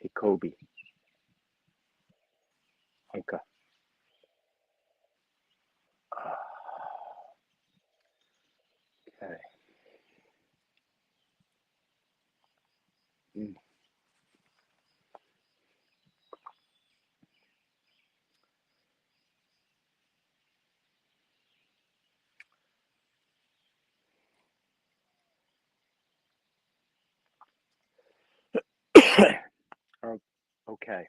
Hey, Kobe. Hunka. Okay. Mm. Okay.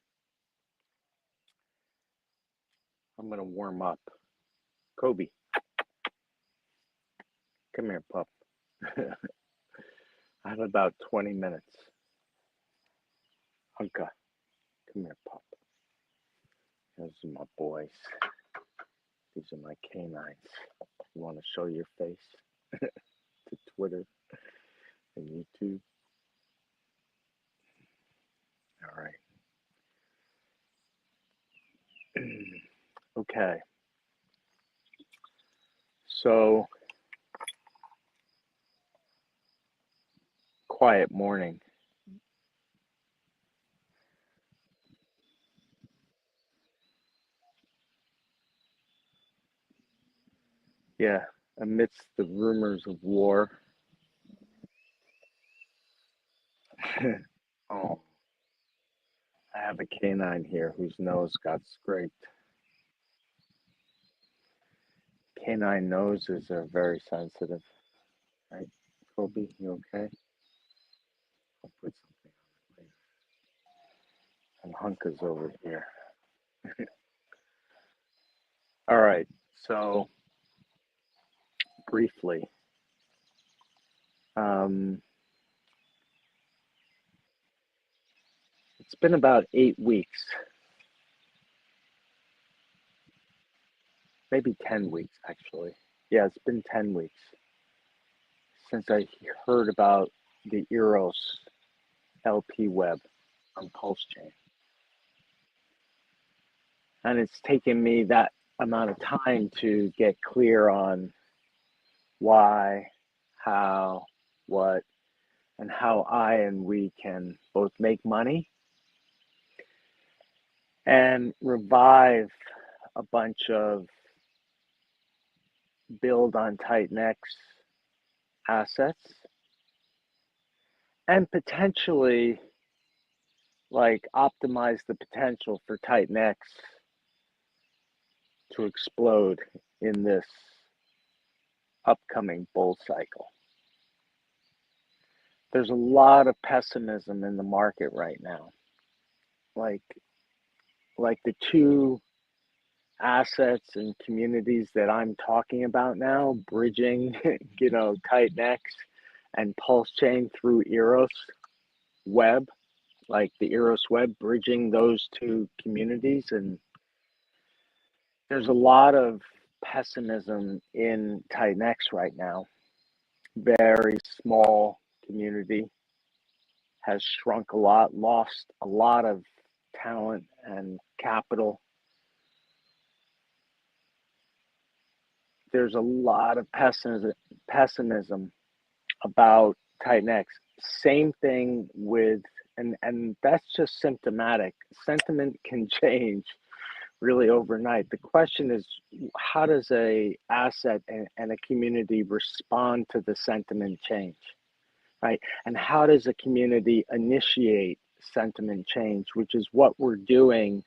I'm going to warm up. Kobe, come here, pup. I have about 20 minutes. Hunka, come here, pup. Those are my boys. These are my canines. You want to show your face to Twitter and YouTube? All right. Okay. So, quiet morning. Yeah, amidst the rumors of war. Oh, I have a canine here whose nose got scraped. Canine noses are very sensitive, right? Kobe, you okay? I'll put something on it later. And Hunka's over here. All right, so briefly, um, it's been about 8 weeks, maybe 10 weeks actually. Yeah, it's been 10 weeks since I heard about the Eros LP web on Pulsechain. And it's taken me that amount of time to get clear on why, how, what, and how I and we can both make money and revive a bunch of build on TitanX assets and potentially like optimize the potential for TitanX to explode in this upcoming bull cycle. There's a lot of pessimism in the market right now. Like the two assets and communities that I'm talking about now, bridging, TitanX and Pulsechain through Eros web, like the Eros web, bridging those two communities. And there's a lot of pessimism in TitanX right now. Very small community, has shrunk a lot, lost a lot of talent and capital. There's a lot of pessimism about TitanX. Same thing with, and that's just symptomatic. Sentiment can change really overnight. The question is, how does a asset and a community respond to the sentiment change, right? And how does a community initiate sentiment change, which is what we're doing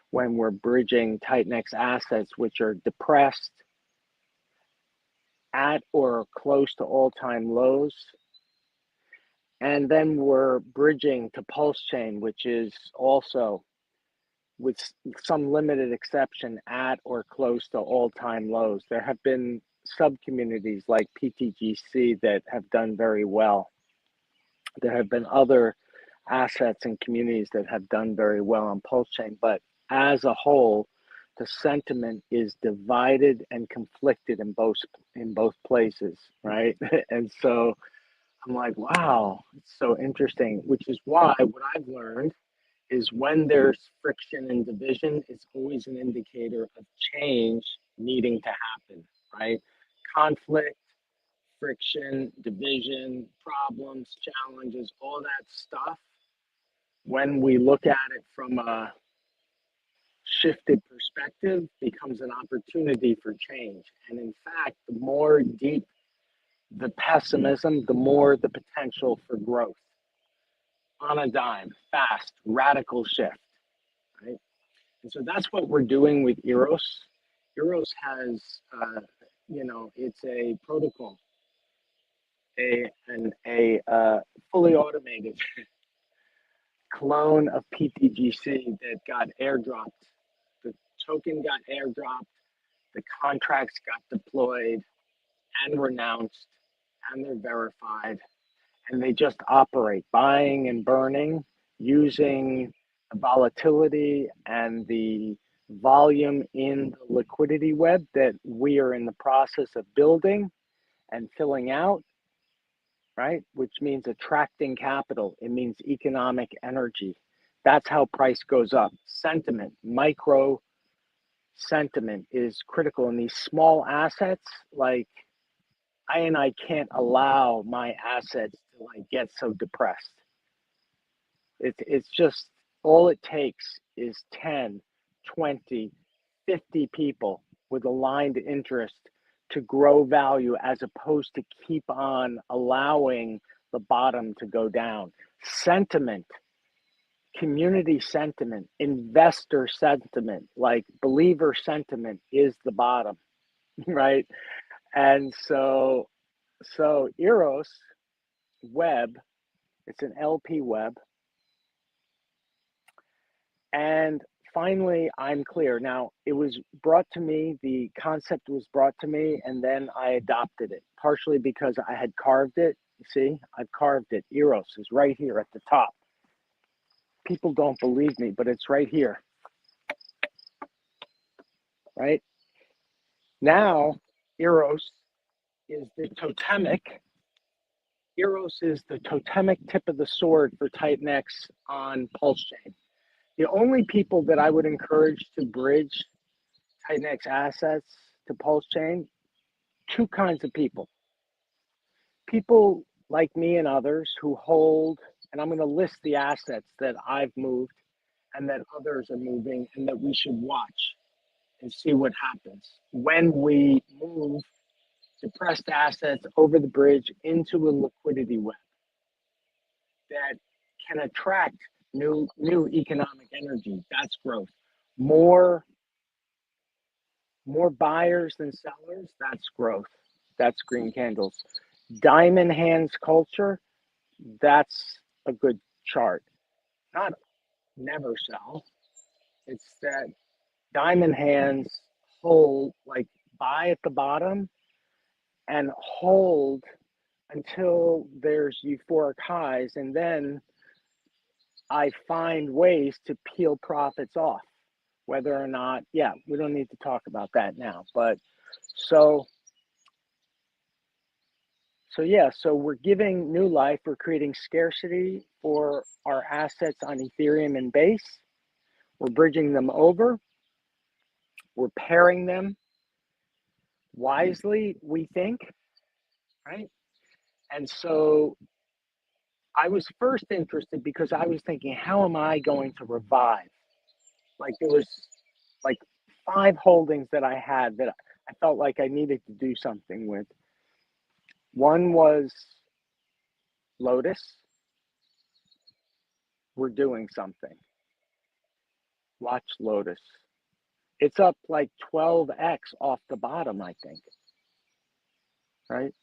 when we're bridging TitanX assets, which are depressed at or close to all-time lows. And then we're bridging to Pulsechain, which is also, with some limited exception, at or close to all-time lows. There have been sub-communities like PTGC that have done very well. There have been other assets and communities that have done very well on Pulsechain, but as a whole, the sentiment is divided and conflicted in both places, right? And so I'm like, wow, it's so interesting, which is why what I've learned is when there's friction and division, it's always an indicator of change needing to happen, right? Conflict, friction, division, problems, challenges, all that stuff when we look at it from a shifted perspective, becomes an opportunity for change. And in fact, the more deep the pessimism, the more the potential for growth on a dime, fast, radical shift, right? And so that's what we're doing with Eros. Eros has, it's a protocol, a fully automated clone of PTGC that got airdropped. The token got airdropped, the contracts got deployed and renounced, and they're verified, and they just operate, buying and burning, using the volatility and the volume in the liquidity web that we are in the process of building and filling out, right? Which means attracting capital. It means economic energy. That's how price goes up. Sentiment, micro sentiment is critical in these small assets. Like I can't allow my assets to like get so depressed. It's just all it takes is 10, 20, 50 people with aligned interest to grow value as opposed to keep on allowing the bottom to go down. Sentiment, community sentiment, investor sentiment, like believer sentiment is the bottom, right? And so Eros web, it's an LP web. And finally, I'm clear. Now, it was brought to me, the concept was brought to me, and then I adopted it, partially because I had carved it. You see, I've carved it. Eros is right here at the top. People don't believe me, but it's right here, right? Now, Eros is the totemic. Eros is the totemic tip of the sword for TitanX on Pulsechain. The only people that I would encourage to bridge TitanX assets to Pulsechain, two kinds of people. People like me and others who hold, and I'm going to list the assets that I've moved and that others are moving and that we should watch and see what happens when we move depressed assets over the bridge into a liquidity web that can attract new economic energy. That's growth. More buyers than sellers, that's growth. That's green candles. Diamond hands culture, that's a good chart. Not never sell. It's that diamond hands hold, like buy at the bottom and hold until there's euphoric highs, and then I find ways to peel profits off, whether or not, yeah, we don't need to talk about that now. But so we're giving new life, we're creating scarcity for our assets on Ethereum and Base. We're bridging them over. We're pairing them wisely, we think, right? And so I was first interested because I was thinking, how am I going to revive? Like there was like 5 holdings that I had that I felt like I needed to do something with. One was Lotus. We're doing something. Watch Lotus. It's up like 12x off the bottom, I think. Right?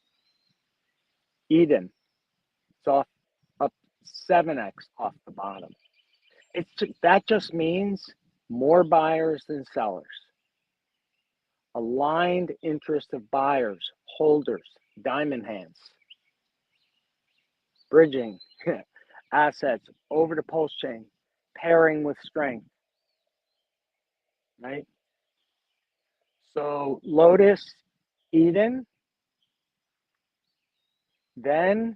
Eden. It's up 7x off the bottom. That just means more buyers than sellers. Aligned interest of buyers, holders, diamond hands, bridging assets over to Pulsechain, pairing with strength, right? So Lotus, Eden, then,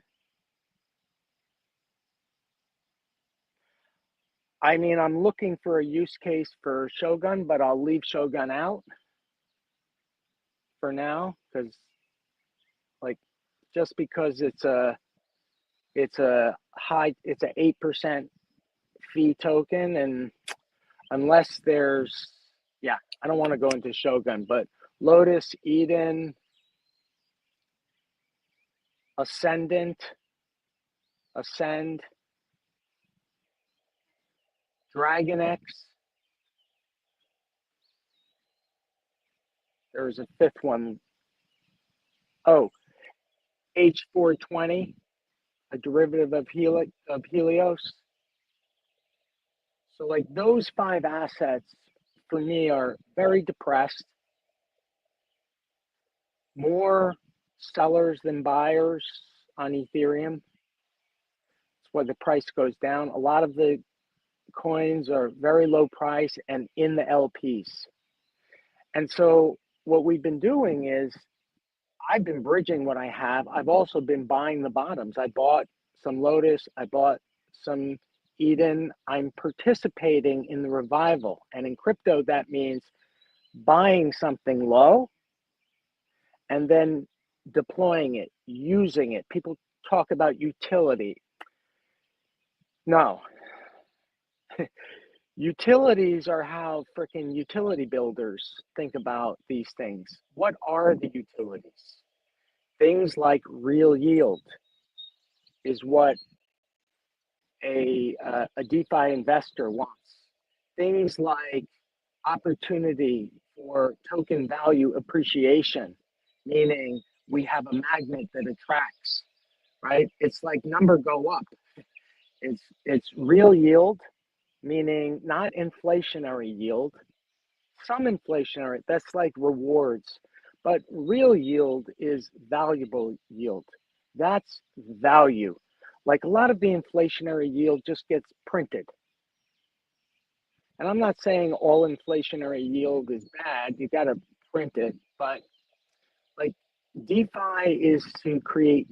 I mean, I'm looking for a use case for Shogun, but I'll leave Shogun out for now, because like just because it's a 8% fee token, and unless there's, yeah, I don't want to go into Shogun, but Lotus, Eden, Ascendant, Ascend, DragonX. There's a fifth one. Oh, H420, a derivative of Helios. So like those five assets for me are very depressed, more sellers than buyers on Ethereum. That's why the price goes down. A lot of the coins are very low price and in the LPs. And so what we've been doing is I've been bridging what I have. I've also been buying the bottoms. I bought some Lotus. I bought some Eden. I'm participating in the revival. And in crypto, that means buying something low and then deploying it, using it. People talk about utility. No. Utilities are how freaking utility builders think about these things. What are the utilities? Things like real yield is what a DeFi investor wants. Things like opportunity for token value appreciation, meaning we have a magnet that attracts, right? It's like number go up. It's real yield, meaning not inflationary yield. Some inflationary, that's like rewards, but real yield is valuable yield. That's value. Like a lot of the inflationary yield just gets printed. And I'm not saying all inflationary yield is bad. You got to print it, but like DeFi is to create,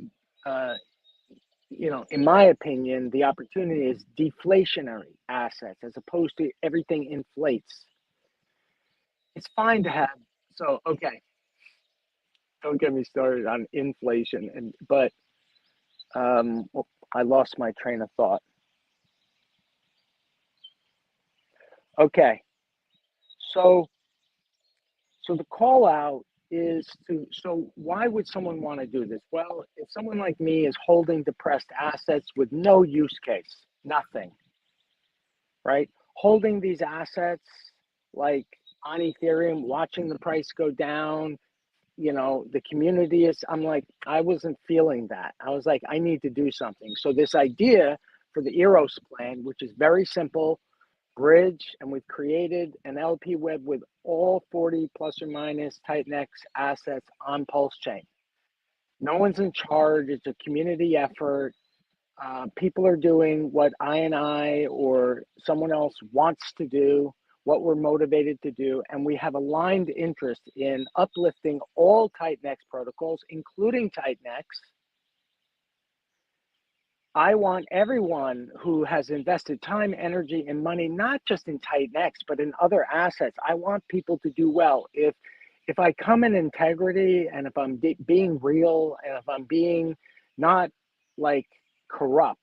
in my opinion, the opportunity is deflationary assets as opposed to everything inflates. It's fine to have. So, okay, don't get me started on inflation, but I lost my train of thought. Okay, so the call out is so why would someone want to do this? Well, if someone like me is holding depressed assets with no use case, nothing, right? Holding these assets like on Ethereum, watching the price go down, the community is, I'm like, I wasn't feeling that. I was like, I need to do something. So this idea for the Eros plan, which is very simple, bridge, and we've created an LP web with all 40 plus or minus TitanX assets on Pulsechain. No one's in charge. It's a community effort. People are doing what I or someone else wants to do, what we're motivated to do, and we have aligned interest in uplifting all TitanX protocols, including TitanX. I want everyone who has invested time, energy, and money, not just in TitanX, but in other assets. I want people to do well. If I come in integrity and if I'm being real and if I'm being not like corrupt,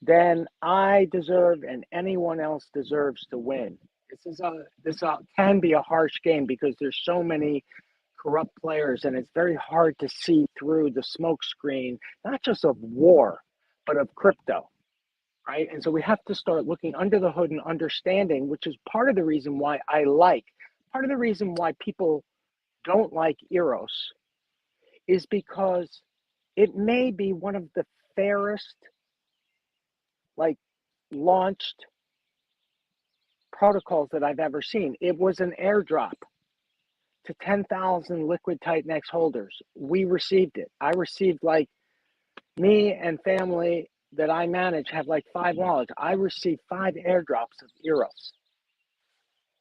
then I deserve and anyone else deserves to win. This can be a harsh game because there's so many corrupt players and it's very hard to see through the smoke screen, not just of war, but of crypto, right? And so we have to start looking under the hood and understanding, which is part of the reason why part of the reason why people don't like Eros is because it may be one of the fairest, like, launched protocols that I've ever seen. It was an airdrop to 10,000 liquid TitanX holders. We received it. I received, like, me and family that I manage have like 5 wallets. I received 5 airdrops of Eros.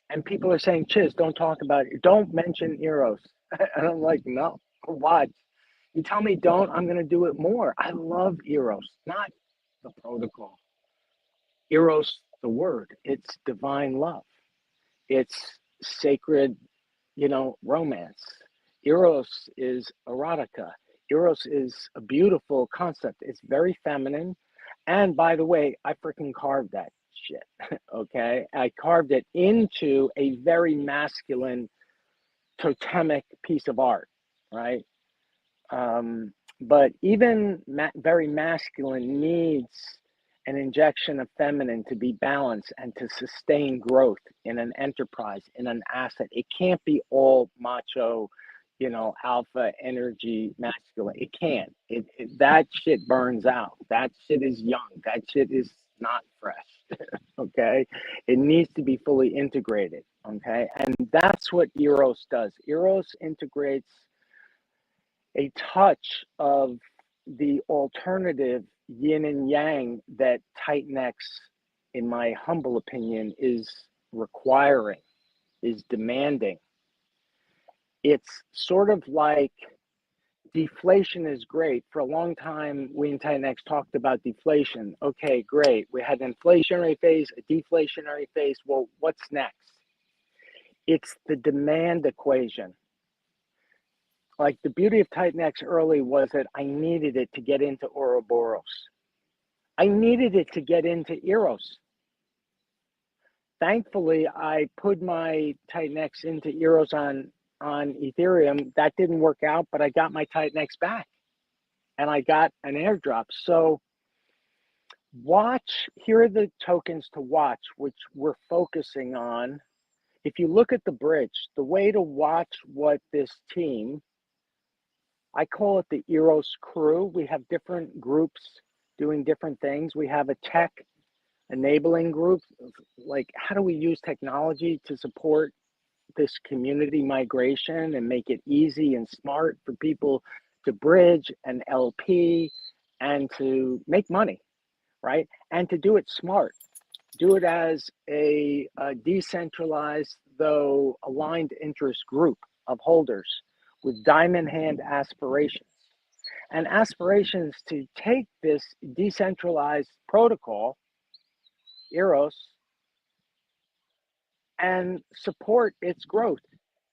And people are saying, Chiz, don't talk about it. Don't mention Eros. And I'm like, no, why? You tell me don't, I'm going to do it more. I love Eros, not the protocol. Eros, the word, it's divine love. It's sacred, romance. Eros is erotica. Eros is a beautiful concept. It's very feminine And by the way, I freaking carved that shit. Okay. I carved it into a very masculine totemic piece of art, right? But even very masculine needs an injection of feminine to be balanced and to sustain growth in an enterprise, in an asset. It can't be all macho, alpha energy masculine. It can't. That shit burns out. That shit is young. That shit is not fresh. Okay. It needs to be fully integrated. Okay. And that's what Eros does. Eros integrates a touch of the alternative yin and yang that TitanX, in my humble opinion, is requiring, is demanding. It's sort of like deflation is great. For a long time, we in TitanX talked about deflation. Okay, great. We had an inflationary phase, a deflationary phase. Well, what's next? It's the demand equation. Like the beauty of TitanX early was that I needed it to get into Ouroboros. I needed it to get into Eros. Thankfully, I put my TitanX into Eros on Ethereum. That didn't work out, but I got my TitanX back and I got an airdrop. So here are the tokens to watch, which we're focusing on. If you look at the bridge, the way to watch what this team, I call it the Eros crew. We have different groups doing different things. We have a tech enabling group, like how do we use technology to support this community migration and make it easy and smart for people to bridge an LP and to make money, right? And to do it smart. Do it as a decentralized, though aligned interest group of holders with diamond hand aspirations and aspirations to take this decentralized protocol, Eros, and support its growth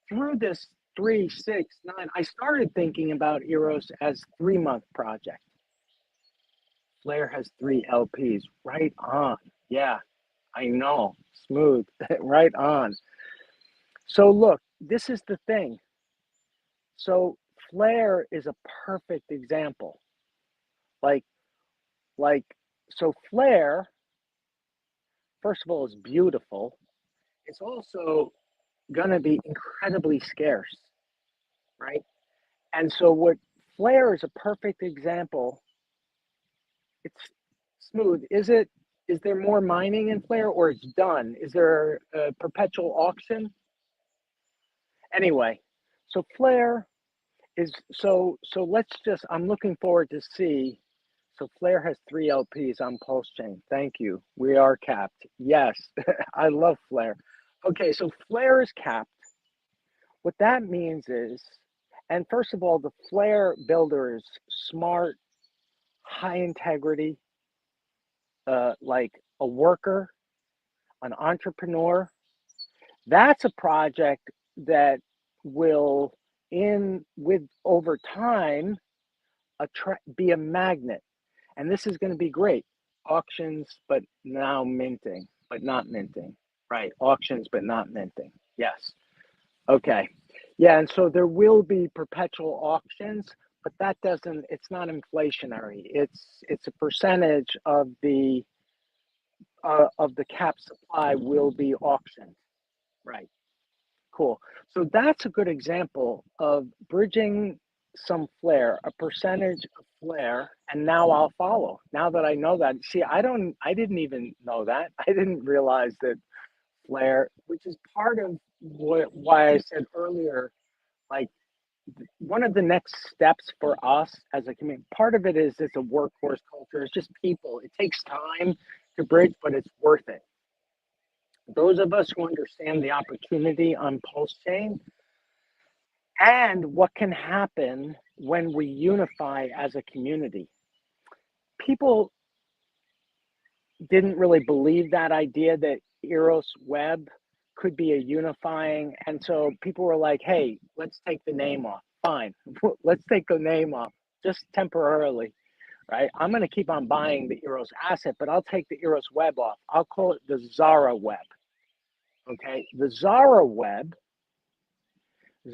through this 3, 6, 9. I started thinking about Eros as 3-month project. Flare has 3 LPs. Right on. Yeah, I know. Smooth. Right on. So look, this is the thing. So Flare is a perfect example. Like, so Flare, first of all, is beautiful. It's also going to be incredibly scarce, right? And so what Flare is a perfect example. It's smooth. Is there more mining in Flare or it's done? Is there a perpetual auction? Anyway, so Flare is let's just, I'm looking forward to see. So Flare has 3 LPs on Pulsechain. Thank you. We are capped. Yes, I love Flare. Okay, so Flare is capped. What that means is, and first of all, the Flare builder is smart, high integrity, like a worker, an entrepreneur. That's a project that will, over time, be a magnet. And this is going to be great. Auctions, but now minting, but not minting. Right. Auctions, but not minting. Yes. Okay. Yeah. And so there will be perpetual auctions, but it's not inflationary. It's a percentage of the cap supply will be auctioned. Right. Cool. So that's a good example of bridging some Flare, a percentage of Flare, and now I'll follow. Now that I know that, see, I didn't even know that. I didn't realize that Flare, which is part of why I said earlier, like one of the next steps for us as a community, part of it is it's a workforce culture. It's just people. It takes time to bridge, but it's worth it. Those of us who understand the opportunity on Pulsechain and what can happen when we unify as a community. People didn't really believe that idea that Eros Web could be a unifying. And so people were like, hey, let's take the name off. Fine, let's take the name off just temporarily. right? I'm going to keep on buying the Eros asset, but I'll take the Eros web off. I'll call it the Zara web. Okay, the Zara web.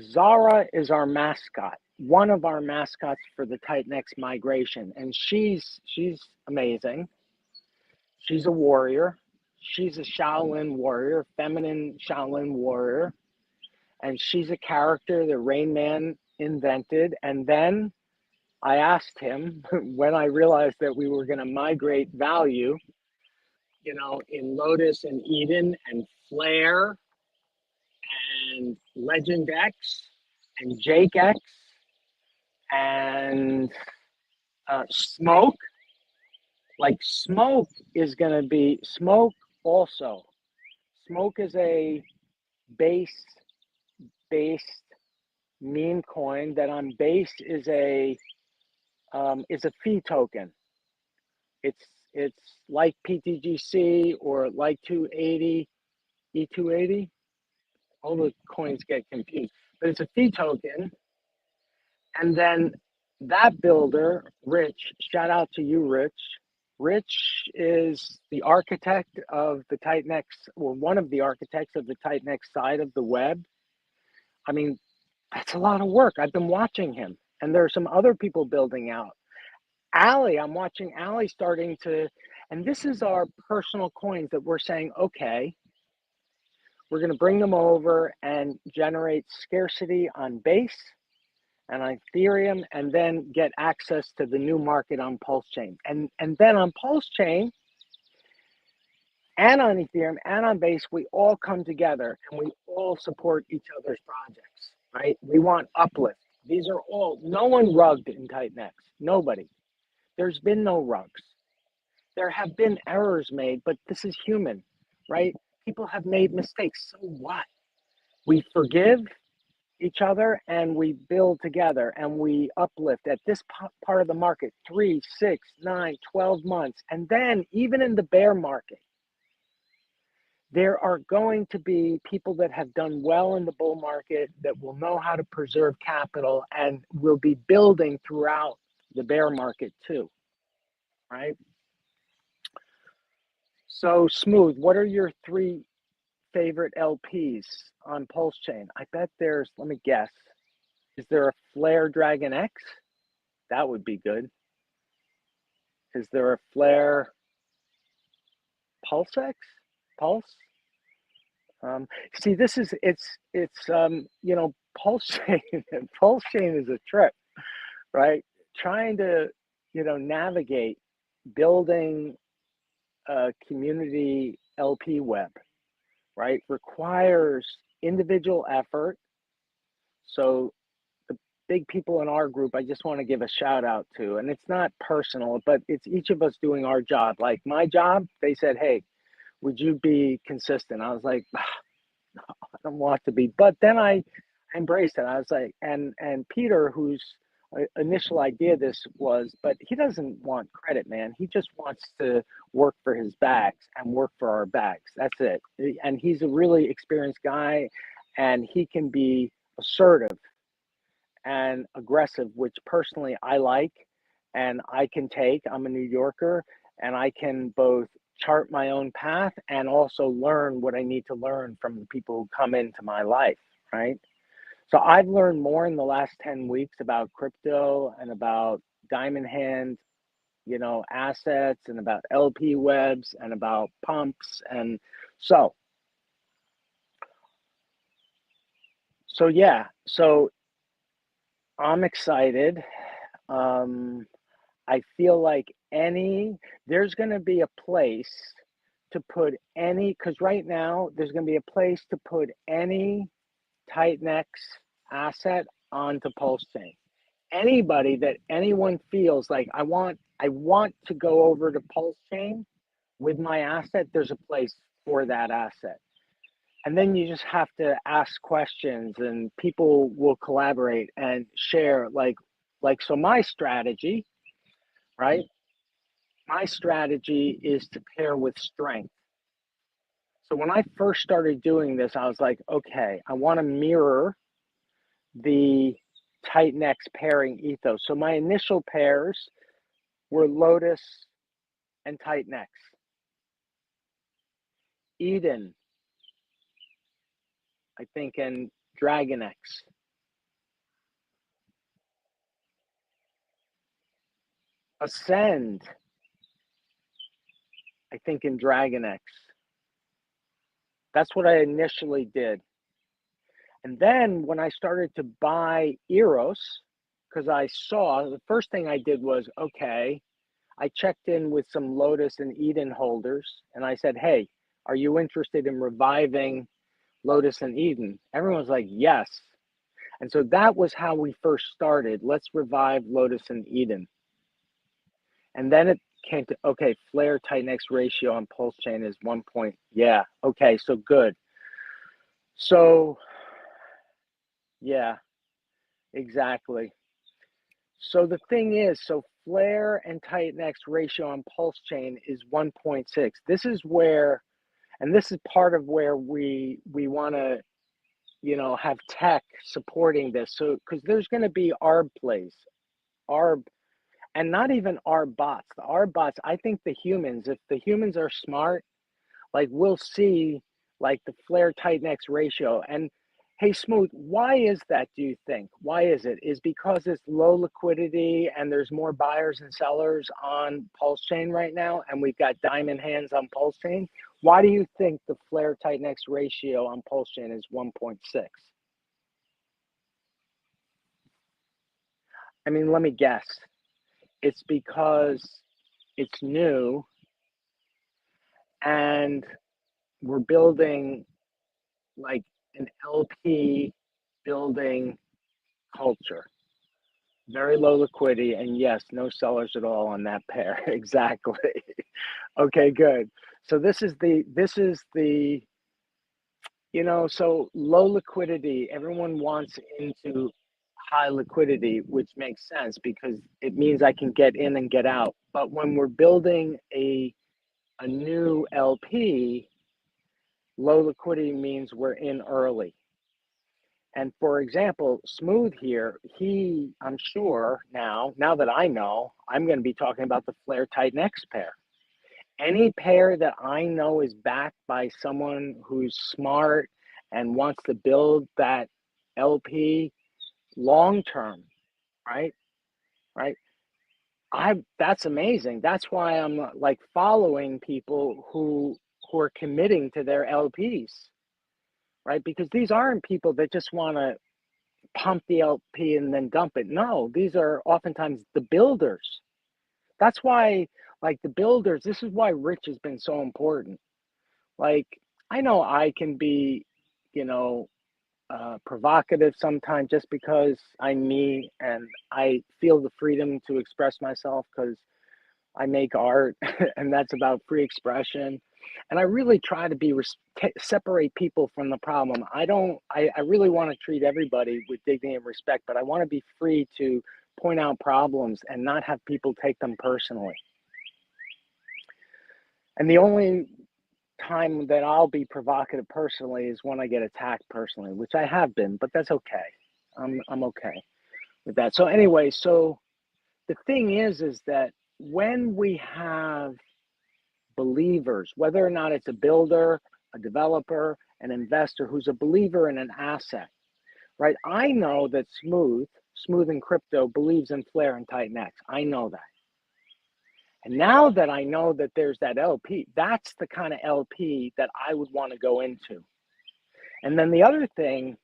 Zara is our mascot, one of our mascots for the TitanX migration, and she's amazing. She's a warrior. She's a Shaolin warrior, feminine Shaolin warrior, and she's a character that Rain Man invented. And then I asked him when I realized that we were going to migrate value, in Lotus and Eden and Flare and Legend X and Jake X and Smoke. Like Smoke is going to be Smoke also. Smoke is a base based meme coin that on base is a fee token. It's like PTGC or like 280 E280. All the coins get confused, but it's a fee token. And then that builder, Rich, shout out to you, Rich. Rich is the architect of the TitanX, or one of the architects of the TitanX side of the web. I mean, that's a lot of work. I've been watching him, and there are some other people building out. Allie, I'm watching Allie starting to, and this is our personal coins that we're saying, okay, we're going to bring them over and generate scarcity on base and on Ethereum, and then get access to the new market on Pulsechain. And then on Pulsechain and on Ethereum and on base, we all come together and we all support each other's projects, right? We want uplift. These are all, no one rugged in TitanX, nobody. There's been no rugs. There have been errors made, but this is human, right? People have made mistakes, so what? We forgive each other and we build together and we uplift at this part of the market 3, 6, 9, 12 months. And then even in the bear market, there are going to be people that have done well in the bull market that will know how to preserve capital and will be building throughout the bear market too, right? So Smooth, what are your 3 favorite LPs on Pulsechain? I bet there's, let me guess, is there a Flare Dragon X? That would be good. Is there a Flare Pulse X? Pulse? See, this is, Pulsechain, Pulsechain is a trip, right? Trying to, navigate building a community LP web, right? Requires individual effort. So the big people in our group, I just want to give a shout out to, and it's not personal, but it's each of us doing our job. Like my job, they said, hey, would you be consistent? I was like, no, I don't want to be. But then I embraced it. I was like, and Peter, whose initial idea this was, but he doesn't want credit, man. He just wants to work for his bags and work for our bags. That's it. And he's a really experienced guy, and he can be assertive and aggressive, which personally I like and I can take. I'm a New Yorker and I can both chart my own path and also learn what I need to learn from the people who come into my life, right? So I've learned more in the last 10 weeks about crypto and about diamond hand, assets and about LP webs and about pumps. And so yeah, so I'm excited. I feel like there's going to be a place to put because right now there's going to be a place to put any TitanX asset onto Pulsechain. Anybody that anyone feels like I want to go over to Pulsechain with my asset, there's a place for that asset. And then you just have to ask questions and people will collaborate and share so my strategy, right? My strategy is to pair with strength. So when I first started doing this, I was like, okay, I want to mirror the TitanX pairing ethos. So my initial pairs were Lotus and TitanX. Eden, I think, and DragonX. Ascend, I think, in DragonX. That's what I initially did. And then when I started to buy Eros, because I saw, the first thing I did was, okay, I checked in with some Lotus and Eden holders, and I said, hey, are you interested in reviving Lotus and Eden? Everyone's like, yes. And so that was how we first started. Let's revive Lotus and Eden. And then it came to, okay, Flare TitanX ratio on Pulsechain is 1 point. Yeah, okay, so good. So, yeah, exactly. So the thing is, so Flare and TitanX ratio on Pulsechain is 1.6. This is where, and this is part of where we want to, you know, have tech supporting this. So, because there's going to be ARB plays, ARB, and not even ARB bots. The ARB bots, I think the humans, if the humans are smart, like we'll see like the Flare TitanX ratio. And hey, Smooth, why is that, do you think? Why is it? Is because it's low liquidity and there's more buyers and sellers on Pulsechain right now, and we've got diamond hands on Pulsechain? Why do you think the Flare TitanX ratio on Pulsechain is 1.6? I mean, let me guess. It's because it's new and we're building like an LP building culture. Very low liquidity, and yes, no sellers at all on that pair. Exactly. Okay, good. So this is the you know, so low liquidity, everyone wants into high liquidity, which makes sense because it means I can get in and get out. But when we're building a new LP, low liquidity means we're in early. And for example, Smooth here, I'm sure now that I know, I'm going to be talking about the Flare TitanX pair. Any pair that I know is backed by someone who's smart and wants to build that LP long term, right? Right? That's amazing. That's why I'm like following people who are committing to their LPs, right? Because these aren't people that just want to pump the LP and then dump it. No, these are oftentimes the builders. That's why, like the builders, this is why Rich has been so important. Like, I know I can be, you know, provocative sometimes just because I'm me and I feel the freedom to express myself because I make art and that's about free expression. And I really try to be separate people from the problem. I really want to treat everybody with dignity and respect, but I want to be free to point out problems and not have people take them personally. And the only time that I'll be provocative personally is when I get attacked personally, which I have been, but that's okay. I'm okay with that. So anyway, so the thing is that when we have believers, whether or not it's a builder, a developer, an investor who's a believer in an asset, right? I know that Smooth in crypto believes in Flare and TitanX. I know that. And now that I know that there's that LP, that's the kind of LP that I would want to go into. And then the other thing,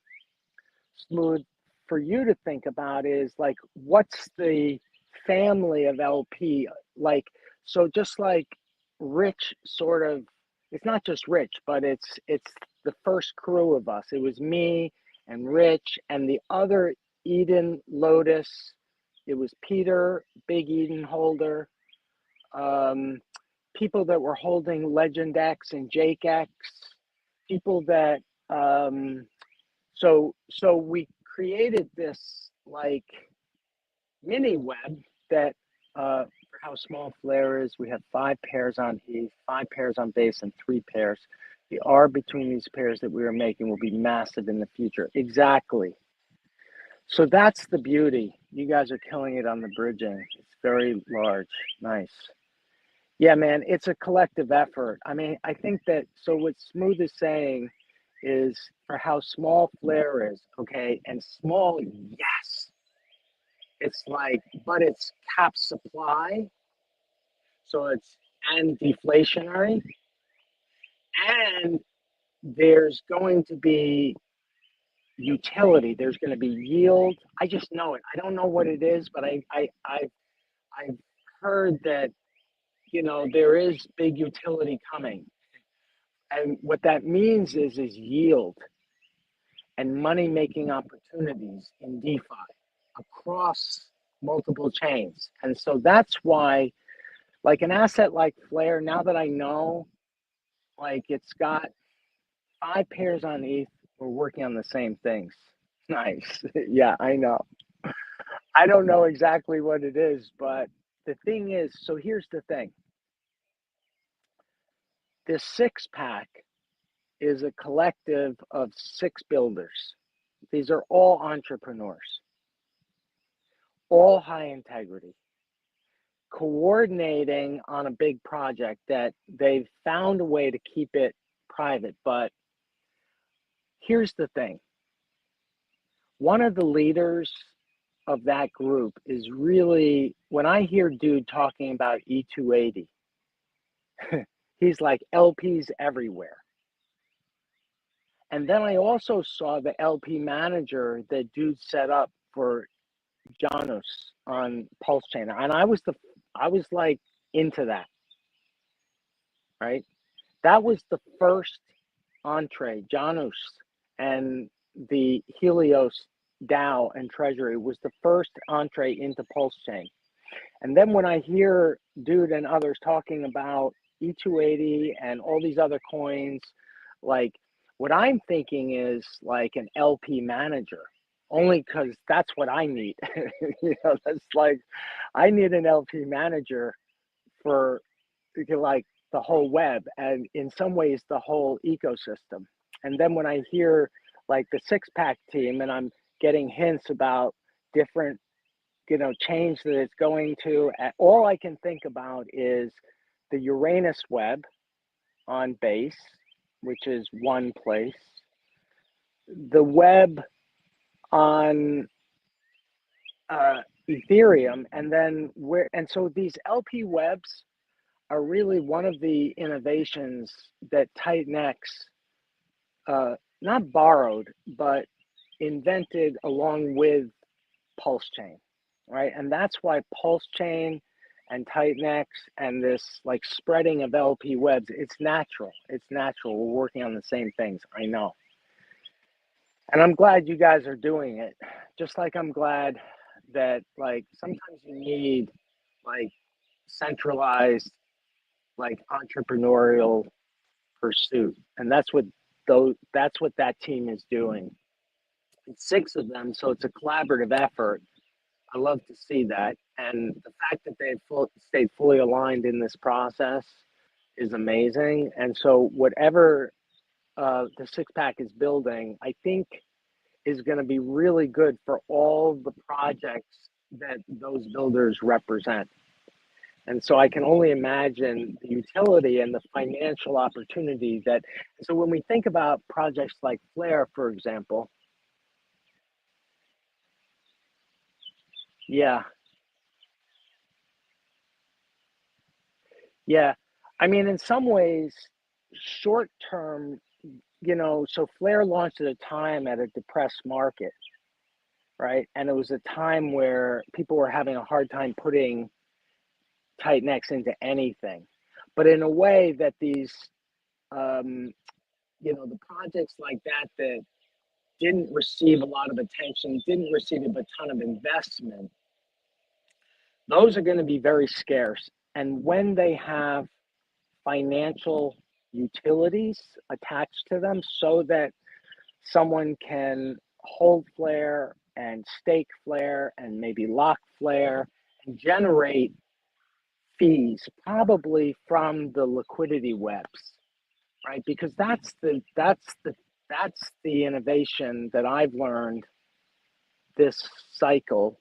Smooth, for you to think about is like, what's the family of LP? Like, so just like Rich sort of, it's not just Rich, but it's the first crew of us. It was me and Rich and the other Eden Lotus. It was Peter, big Eden holder. People that were holding Legend X and Jake X, people that so we created this like mini web that for how small Flare is, we have 5 pairs on ETH, 5 pairs on base, and 3 pairs. The R between these pairs that we are making will be massive in the future. Exactly. So that's the beauty. You guys are killing it on the bridging. It's very large. Nice. Yeah, man, it's a collective effort. I mean, I think that, so what Smooth is saying is for how small Flare is, okay, and small, yes. It's like, but it's cap supply, so it's and deflationary, and there's going to be utility. There's going to be yield. I just know it. I don't know what it is, but I've heard that, you know, there is big utility coming. And what that means is yield and money making opportunities in DeFi across multiple chains. And so that's why, like an asset like Flare, now that I know, like it's got 5 pairs on ETH, we're working on the same things. Nice. Yeah, I know. I don't know exactly what it is, but the thing is, so here's the thing. This six pack is a collective of 6 builders. These are all entrepreneurs, all high integrity, coordinating on a big project that they've found a way to keep it private. But here's the thing. One of the leaders of that group is really, when I hear dude talking about E280, he's like LPs everywhere. And then I also saw the LP manager that dude set up for Janus on Pulsechain, and I was like into that, right? That was the first entree. Janus and the Helios DAO and Treasury was the first entree into Pulsechain. And then when I hear dude and others talking about E280 and all these other coins, like what I'm thinking is like an LP manager, only because that's what I need. You know, that's like, I need an LP manager for like the whole web and in some ways the whole ecosystem. And then when I hear like the six pack team and I'm getting hints about different, you know, change that it's going to, all I can think about is the Uranus web on base, which is one place, the web on Ethereum, and then so these LP webs are really one of the innovations that TitanX not borrowed, but invented along with Pulsechain, right? And that's why Pulsechain and TitanX and this like spreading of LP webs, it's natural. It's natural. We're working on the same things. I know. And I'm glad you guys are doing it. Just like I'm glad that like sometimes you need like centralized like entrepreneurial pursuit. And that's what that team is doing. It's 6 of them, so it's a collaborative effort. I love to see that. And the fact that they've stayed fully aligned in this process is amazing. And so whatever the six pack is building, I think is going to be really good for all the projects that those builders represent. And so I can only imagine the utility and the financial opportunity that, so when we think about projects like Flare, for example, yeah, yeah. I mean, in some ways, short term, you know, so Flare launched at a time at a depressed market, right? And it was a time where people were having a hard time putting TitanX into anything. But in a way that these, you know, the projects like that that didn't receive a lot of attention, didn't receive a ton of investment, those are going to be very scarce. And when they have financial utilities attached to them so that someone can hold Flare and stake Flare and maybe lock Flare and generate fees, probably from the liquidity webs, right? Because that's the innovation that I've learned this cycle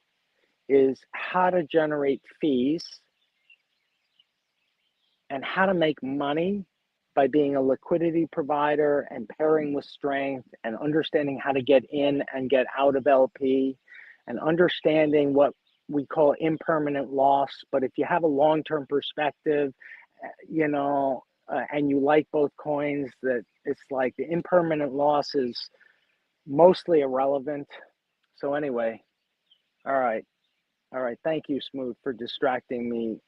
is how to generate fees and how to make money by being a liquidity provider and pairing with strength and understanding how to get in and get out of LP and understanding what we call impermanent loss. But if you have a long-term perspective, and you like both coins, that it's like the impermanent loss is mostly irrelevant. So anyway, all right. Thank you, Smooth, for distracting me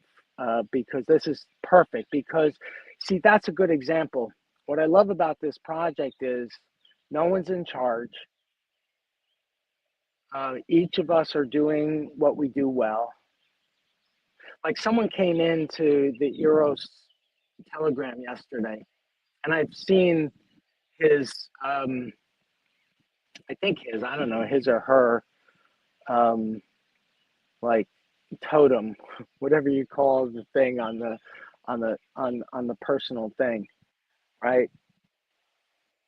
because this is perfect. Because, see, that's a good example. What I love about this project is no one's in charge. Each of us are doing what we do well. Like someone came into the Eros Telegram yesterday, and I've seen his, I don't know, his or her, like totem, whatever you call the thing on the personal thing, right?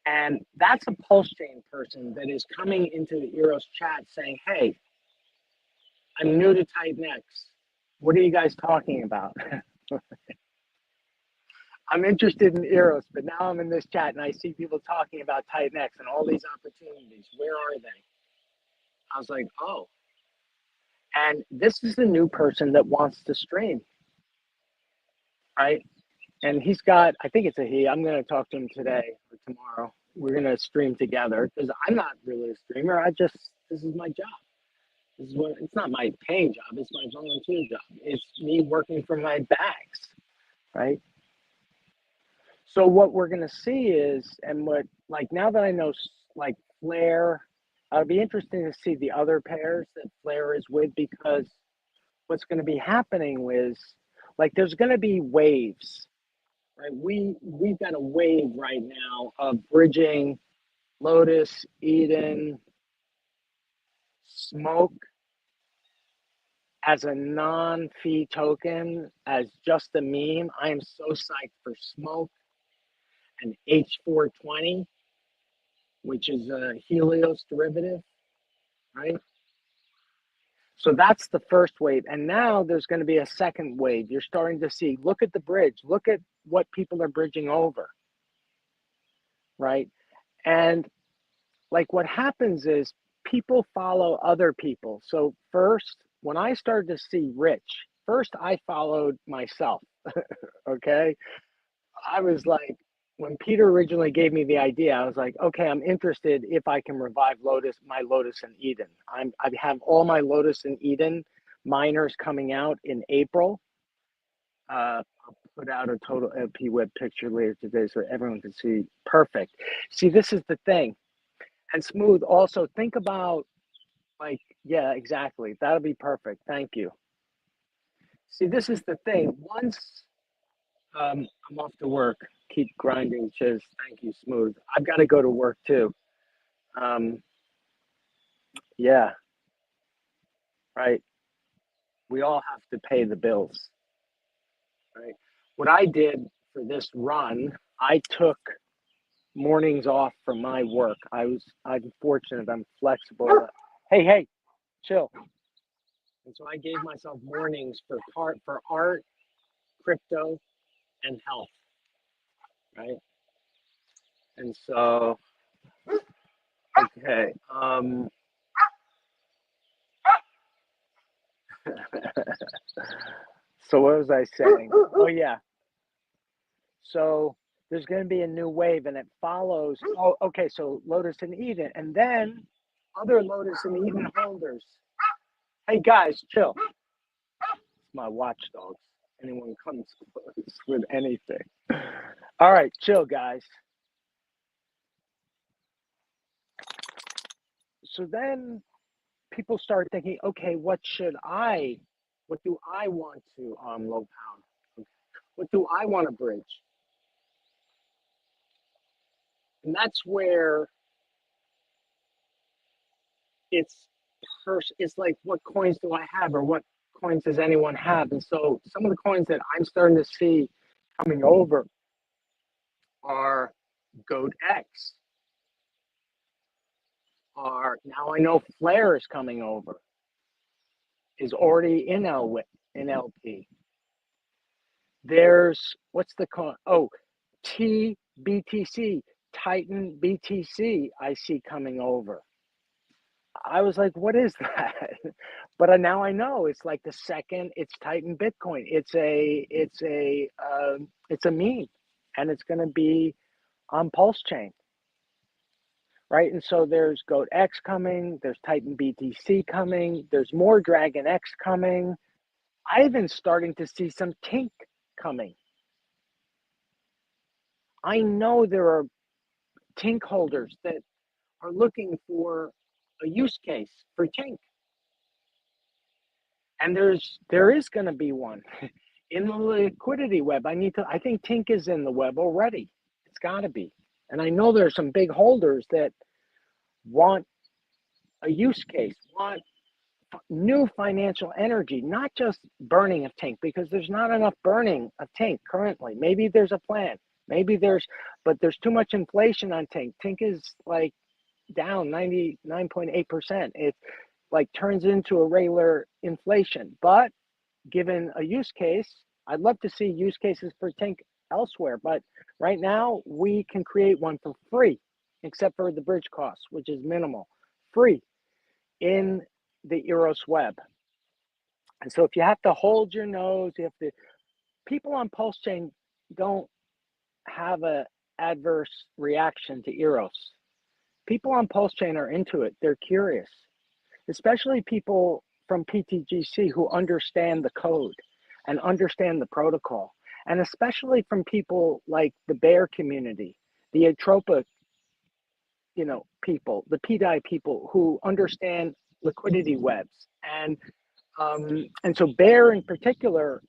And that's a Pulsechain person that is coming into the Eros chat saying, "Hey, I'm new to TitanX. What are you guys talking about?" I'm interested in Eros, but now I'm in this chat and I see people talking about TitanX and all these opportunities. Where are they? I was like, oh. And this is the new person that wants to stream, right? And he's got, I think it's a he. I'm going to talk to him today or tomorrow. We're going to stream together because I'm not really a streamer. This is my job. It's not my paying job. It's my volunteer job. It's me working for my bags, right? So what we're going to see is, and what, like now that I know, like Flare, it'll be interesting to see the other pairs that Flare is with, because what's going to be happening is, like, there's going to be waves, right? We've got a wave right now of bridging Lotus, Eden, Smoke as a non-fee token, as just a meme. I am so psyched for Smoke and H420, which is a Helios derivative, right? So that's the first wave. And now there's going to be a second wave. You're starting to see, look at the bridge, look at what people are bridging over, right? And like what happens is people follow other people. So first, when I started to see Rich, first I followed myself, okay? I was like, when Peter originally gave me the idea, I was like, okay, I'm interested if I can revive my Lotus and Eden. I have all my Lotus and Eden miners coming out in April. I'll put out a total LP web picture later today so everyone can see. Perfect. See, this is the thing. And Smooth, also think about, like, yeah, exactly. That'll be perfect. Thank you. See, this is the thing. Once I'm off to work, keep grinding, Chiz. Thank you, Smooth. I've got to go to work too. Yeah, right. We all have to pay the bills, right? What I did for this run, I took mornings off from my work. I'm fortunate. I'm flexible. Hey, chill. And so I gave myself mornings for art, crypto, and health, right? And so, okay. So what was I saying? Oh yeah. So there's going to be a new wave, and it follows. Oh, okay. So Lotus and Eden, and then other Lotus and Eden holders. Hey guys, chill. It's my watchdogs. Anyone comes close with anything. All right, chill, guys. So then people start thinking, okay, what do I want to low pound? What do I want to bridge? And that's where it's like, what coins do I have, or what coins does anyone have? And so some of the coins that I'm starting to see coming over are Goat X, are, now I know Flare is coming over, is already in LP. There's, what's the coin? Oh, TBTC, Titan BTC, I see coming over. I was like, what is that? But now I know it's like the second, it's Titan Bitcoin. It's a meme, and it's going to be on Pulsechain, right? And so there's Goat X coming, there's Titan BTC coming, there's more Dragon X coming. I even starting to see some Tink coming. I know there are Tink holders that are looking for a use case for Tink. And there is going to be one in the liquidity web. I think Tink is in the web already. It's got to be. And I know there's some big holders that want a use case, want new financial energy, not just burning of Tink, because there's not enough burning of Tink currently. Maybe there's a plan. But there's too much inflation on Tink. Tink is like down 99.8%. It like turns into a regular inflation. But given a use case, I'd love to see use cases for Tink elsewhere. But right now, we can create one for free, except for the bridge costs, which is minimal, free in the Eros web. And so if you have to hold your nose, people on Pulsechain don't have a adverse reaction to Eros. People on Pulsechain are into it. They're curious, especially people from PTGC who understand the code and understand the protocol, and especially from people like the bear community, the Atropa, people, the PDI people who understand liquidity webs. And so bear in particular,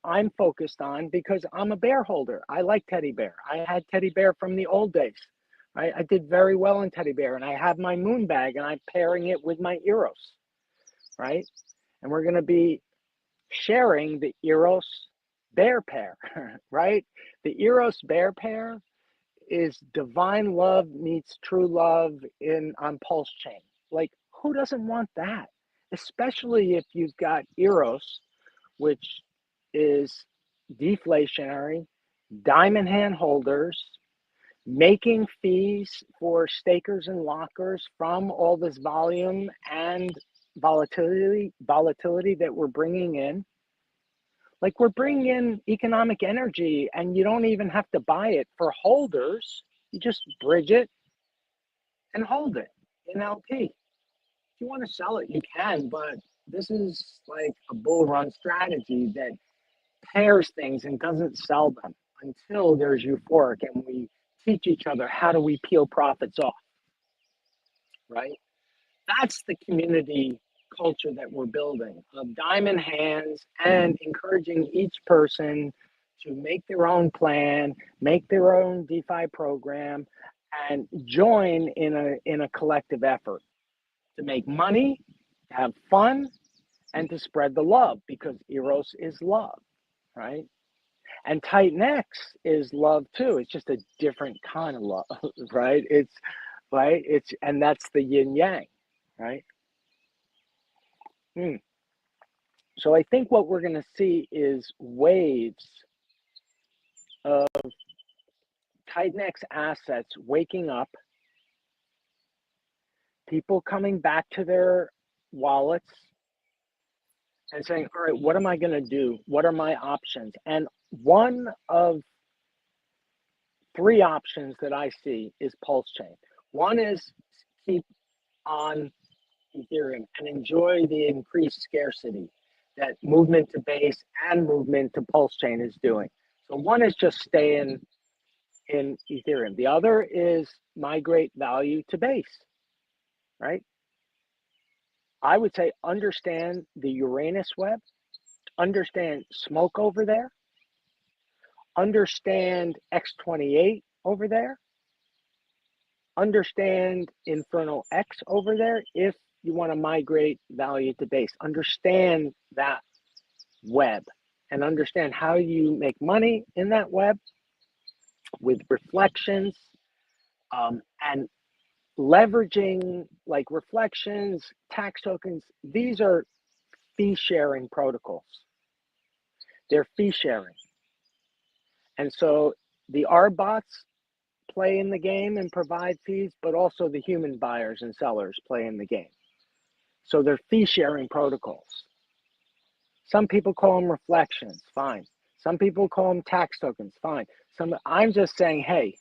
I'm focused on because I'm a bear holder. I like teddy bear. I had teddy bear from the old days. I did very well in teddy bear, and I have my moon bag, and I'm pairing it with my Eros, right? And we're going to be sharing the Eros bear pair, right? The Eros bear pair is divine love meets true love on Pulsechain. Like, who doesn't want that? Especially if you've got Eros, which is deflationary, diamond hand holders, making fees for stakers and lockers from all this volume and volatility that we're bringing in. Like, we're bringing in economic energy, and you don't even have to buy it for holders. You just bridge it and hold it in LP. If you want to sell it, you can, but this is like a bull run strategy that pairs things and doesn't sell them until there's euphoric and we teach each other how do we peel profits off, right? That's the community culture that we're building of diamond hands and encouraging each person to make their own plan, make their own DeFi program, and join in a collective effort to make money, to have fun, and to spread the love, because Eros is love, right? And TitanX is love too. It's just a different kind of love, right? And that's the yin yang, right? So I think what we're going to see is waves of TitanX assets waking up, people coming back to their wallets and saying, all right, what am I going to do? What are my options? And one of three options that I see is Pulsechain. One is keep on Ethereum and enjoy the increased scarcity that movement to base and movement to Pulsechain is doing. So one is just stay in Ethereum. The other is migrate value to base, right? I would say understand the Uranus web, understand smoke over there, understand X28 over there, understand Infernal X over there if you want to migrate value to base. Understand that web and understand how you make money in that web with reflections, and leveraging like reflections, tax tokens. These are fee sharing protocols. They're fee sharing. And so the R bots play in the game and provide fees, but also the human buyers and sellers play in the game. So they're fee sharing protocols. Some people call them reflections, fine. Some people call them tax tokens, fine. I'm just saying, hey,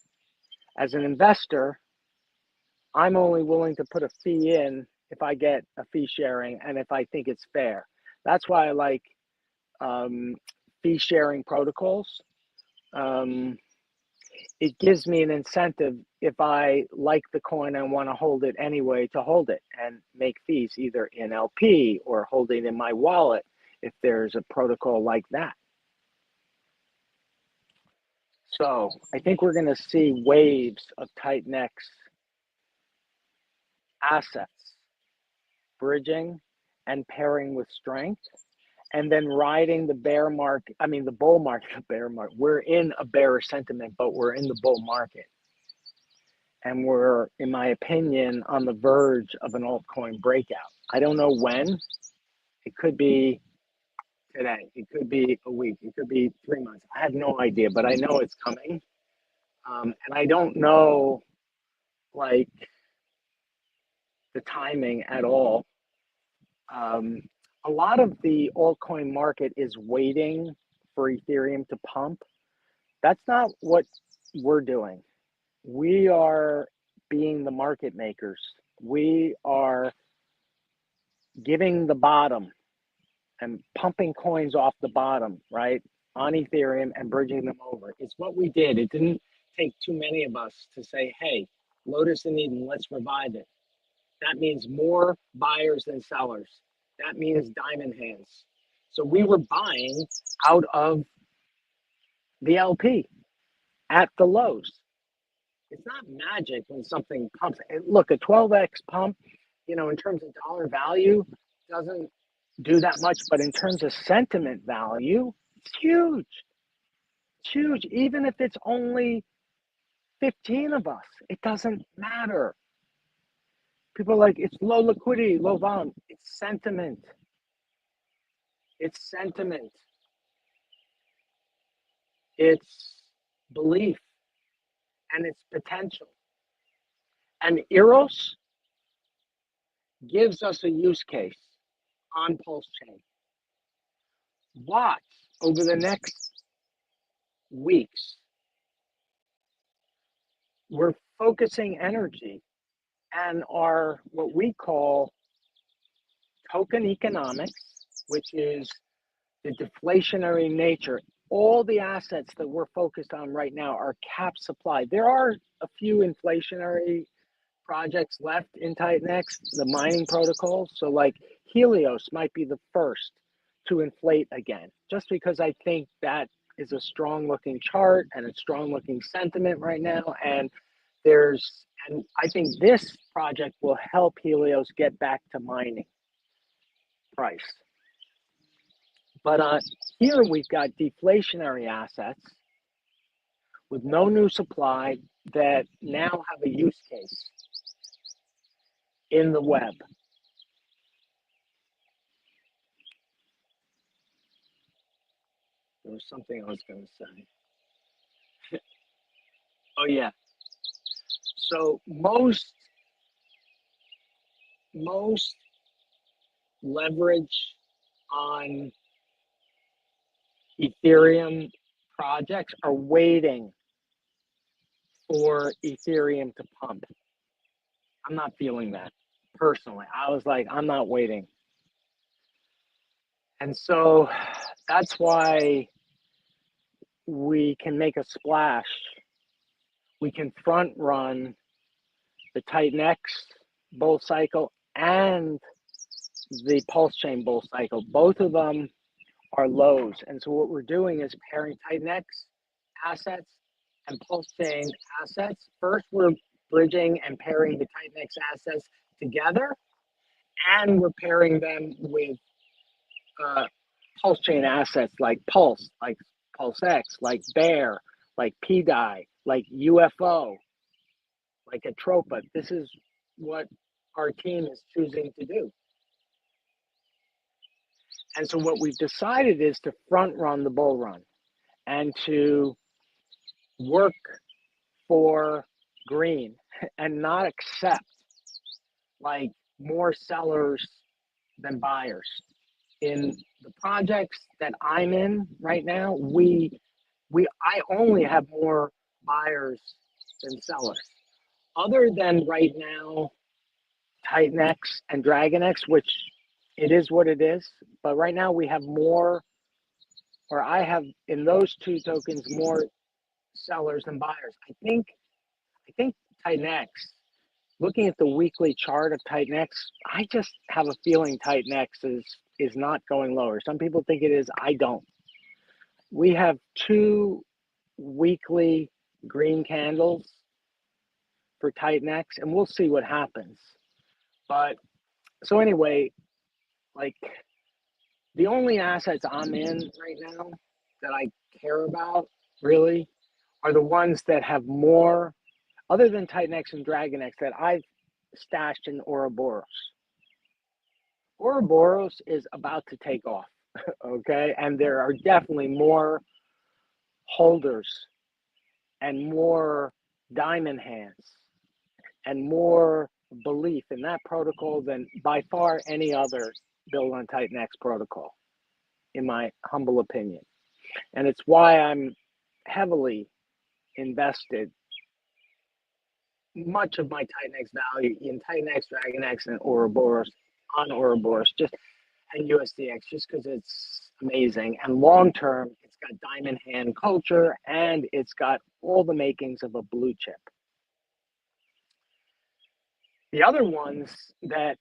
as an investor, I'm only willing to put a fee in if I get a fee sharing and if I think it's fair. That's why I like fee sharing protocols. It gives me an incentive if I like the coin and want to hold it anyway to hold it and make fees either in LP or hold it in my wallet if there's a protocol like that. So I think we're going to see waves of TitanX assets bridging and pairing with strength, and then riding the bear market. I mean, the bull market, the bear market. We're in a bearish sentiment, but we're in the bull market. And we're, in my opinion, on the verge of an altcoin breakout. I don't know when. It could be today. It could be a week. It could be 3 months. I have no idea, but I know it's coming. And I don't know, like, the timing at all. A lot of the altcoin market is waiting for Ethereum to pump. That's not what we're doing. We are being the market makers. We are giving the bottom and pumping coins off the bottom, right, on Ethereum and bridging them over. It's what we did. It didn't take too many of us to say, hey, Lotus and Eden, let's revive it. That means more buyers than sellers. That means diamond hands. So we were buying out of the LP at the lows. It's not magic when something pumps. Look, a 12x pump, in terms of dollar value, doesn't do that much, but in terms of sentiment value, it's huge. It's huge. Even if it's only 15 of us, it doesn't matter. People are like, it's low liquidity, low volume. It's sentiment. It's sentiment. It's belief and its potential. And Eros gives us a use case on Pulsechain. Watch over the next weeks. We're focusing energy and our what we call token economics, which is the deflationary nature. All the assets that we're focused on right now are cap supply. There are a few inflationary projects left in TitanX, the mining protocols. So like Helios might be the first to inflate again, just because I think that is a strong looking chart and a strong looking sentiment right now. And I think this project will help Helios get back to mining price. But here we've got deflationary assets with no new supply that now have a use case in the web. There was something I was going to say. Oh yeah. So most leverage on Ethereum projects are waiting for Ethereum to pump. I'm not feeling that personally. I was like, I'm not waiting. And so that's why we can make a splash. We can front run the TitanX bull cycle and the Pulsechain bull cycle. Both of them are lows. And so what we're doing is pairing TitanX assets and Pulsechain assets. First, we're bridging and pairing the TitanX assets together, and we're pairing them with Pulsechain assets like Pulse, like PulseX, like Bear, like PDI, like UFO, like Atropa. This is what our team is choosing to do. And so what we've decided is to front run the bull run and to work for green and not accept like more sellers than buyers. In the projects that I'm in right now, I only have more buyers than sellers. Other than right now, TitanX and DragonX, which it is what it is. But right now we have more, or I have in those two tokens more sellers than buyers. I think TitanX. Looking at the weekly chart of TitanX, I just have a feeling TitanX is not going lower. Some people think it is. I don't. We have two weekly green candles for TitanX, and we'll see what happens. But so anyway, like the only assets I'm in right now that I care about really are the ones that have more, other than TitanX and DragonX, that I've stashed in Ouroboros. Ouroboros is about to take off, okay? And there are definitely more holders and more diamond hands and more belief in that protocol than by far any other built on TitanX protocol, in my humble opinion. And it's why I'm heavily invested much of my TitanX value in TitanX, DragonX, and Ouroboros, on Ouroboros, just and USDX, just because it's amazing. And long term, it's got diamond hand culture and it's got all the makings of a blue chip. The other ones that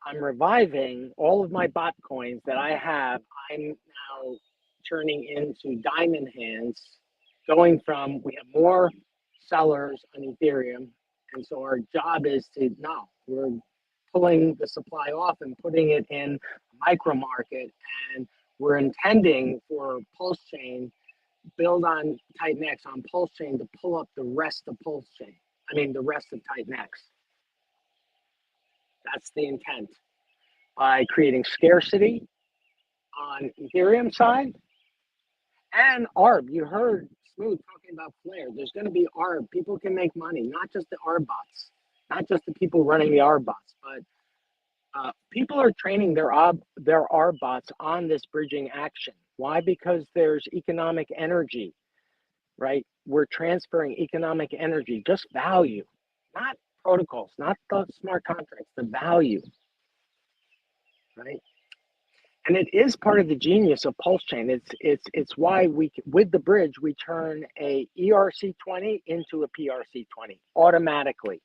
I'm reviving, all of my bot coins that I have, I'm now turning into diamond hands, going from, we have more sellers on Ethereum. And so our job is to, no, we're pulling the supply off and putting it in a micro market. And we're intending for Pulsechain, build on TitanX on Pulsechain to pull up the rest of Pulsechain. I mean, the rest of TitanX. That's the intent. By creating scarcity on Ethereum side and ARB. You heard Smooth talking about Flare. There's going to be ARB. People can make money, not just the ARB bots, not just the people running the ARB bots, but people are training their ARB bots on this bridging action. Why? Because there's economic energy, right? We're transferring economic energy, just value, not protocols, not the smart contracts, the value, right? And it is part of the genius of Pulsechain. It's why we, with the bridge, we turn a ERC20 into a PRC20 automatically.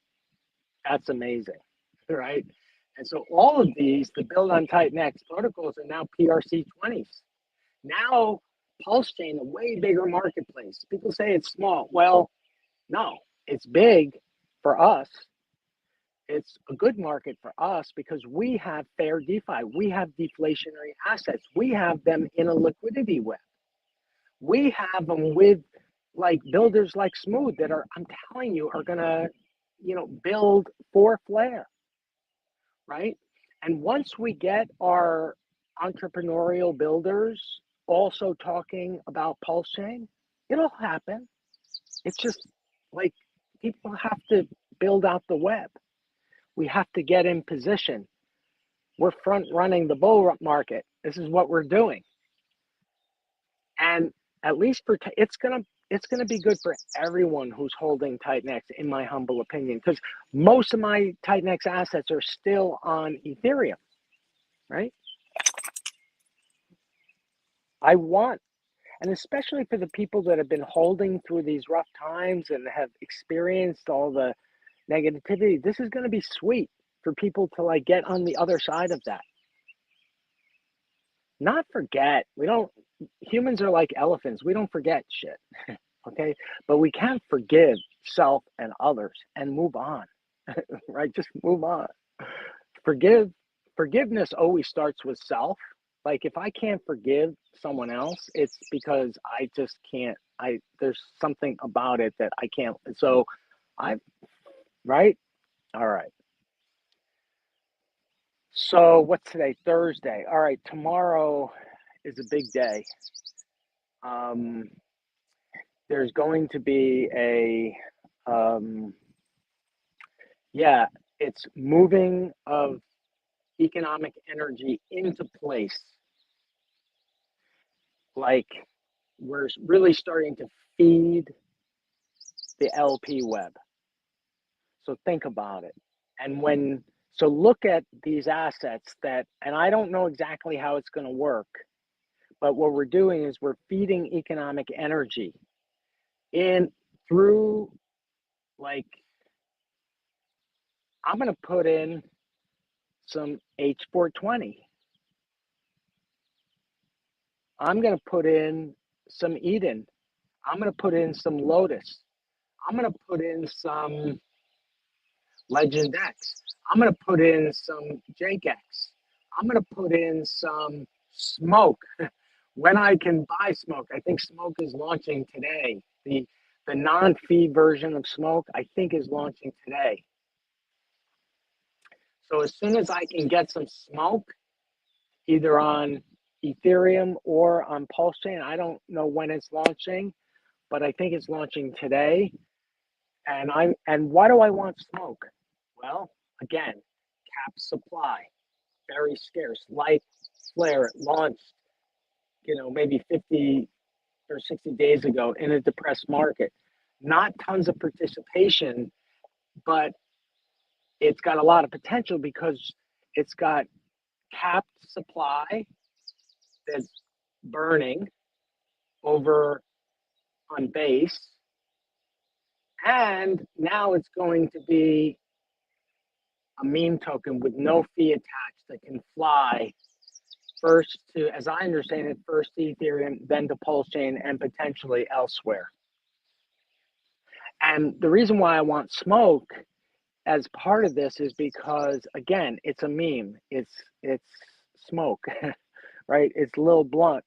That's amazing, right? And so all of these, the build on TitanX protocols are now PRC20s. Now Pulsechain, a way bigger marketplace. People say it's small. Well, no, it's big for us. It's a good market for us because we have fair DeFi. We have deflationary assets. We have them in a liquidity web. We have them with like builders like Smooth that are, I'm telling you, are going to, build for Flare, right? And once we get our entrepreneurial builders also talking about Pulsechain, it'll happen. It's just like people have to build out the web. We have to get in position. We're front running the bull market. This is what we're doing. And at least for it's gonna be good for everyone who's holding TitanX, in my humble opinion, because most of my TitanX assets are still on Ethereum, right? I want, and especially for the people that have been holding through these rough times and have experienced all the negativity, this is going to be sweet for people to like get on the other side of that. Not forget. Humans are like elephants. We don't forget shit. Okay. But we can forgive self and others and move on. Right? Just move on. Forgiveness always starts with self. Like if I can't forgive someone else, it's because I just can't. There's something about it that I can't. So right? All right. So what's today? Thursday. All right, tomorrow is a big day. Um, there's going to be um, yeah, it's moving of economic energy into place. Like we're really starting to feed the LP web. So think about it. And so look at these assets and I don't know exactly how it's going to work, but what we're doing is we're feeding economic energy in through, like, I'm going to put in some H420. I'm going to put in some Eden. I'm going to put in some Lotus. I'm going to put in some Legend X. I'm going to put in some Jake X. I'm going to put in some Smoke when I can buy Smoke. I think Smoke is launching today. The non-fee version of Smoke, I think, is launching today. So as soon as I can get some Smoke, either on Ethereum or on Pulsechain, I don't know when it's launching, but I think it's launching today. And why do I want Smoke? Well, again, cap supply, very scarce. Like Flare, it launched, maybe 50 or 60 days ago in a depressed market. Not tons of participation, but it's got a lot of potential because it's got capped supply that's burning over on base. And now it's going to be a meme token with no fee attached that can fly first to, as I understand it, first to Ethereum, then to Pulsechain, and potentially elsewhere. And the reason why I want Smoke as part of this is because, again, it's a meme. It's Smoke, right? It's Lil Blunt.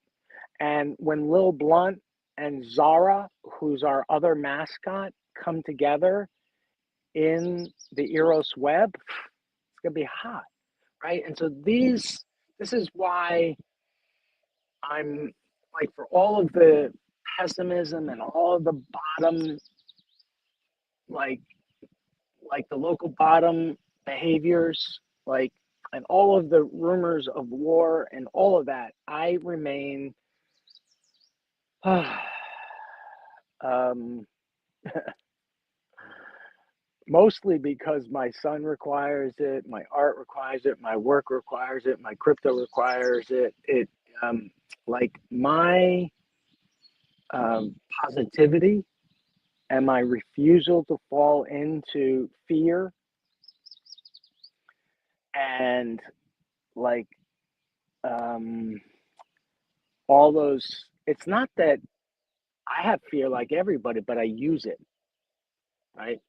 And when Lil Blunt and Zara, who's our other mascot, come together in the Eros web, it's gonna be hot, right? And so this is why I'm like, for all of the pessimism and all of the bottom, like the local bottom behaviors, like, and all of the rumors of war and all of that, I remain um, mostly because my son requires it, my art requires it, my work requires it, my crypto requires it. Like my positivity and my refusal to fall into fear and, like, all those. It's not that I have fear like everybody, but I use it, right?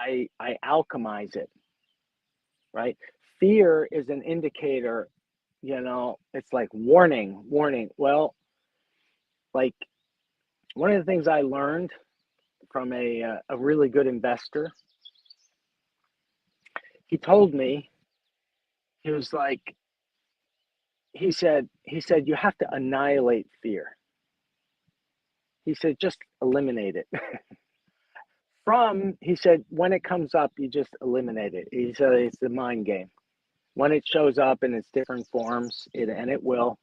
I alchemize it, right? Fear is an indicator, it's like warning, warning. Well, like, one of the things I learned from a really good investor, he told me, he was like, he said, you have to annihilate fear. He said, just eliminate it. He said, when it comes up, you just eliminate it. He said, it's the mind game. When it shows up in its different forms, it will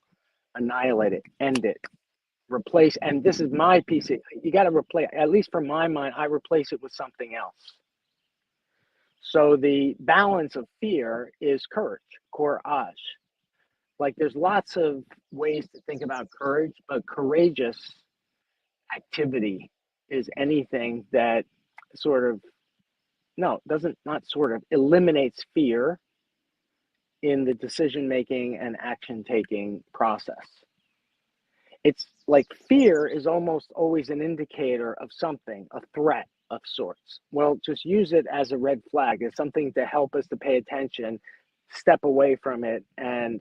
annihilate it, end it, replace. And this is my piece. You got to replace, at least for my mind, I replace it with something else. So the balance of fear is courage, courage. Like, there's lots of ways to think about courage, but courageous activity is anything that sort of, no, doesn't, not sort of, eliminates fear in the decision making and action taking process. It's like fear is almost always an indicator of something, a threat of sorts. Well, just use it as a red flag, as something to help us to pay attention, step away from it. And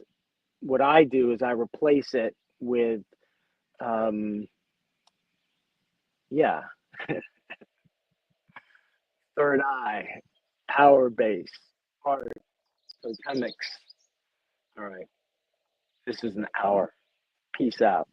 what I do is I replace it with, yeah, third eye, power base, art, TitanX. All right. This is an hour. Peace out.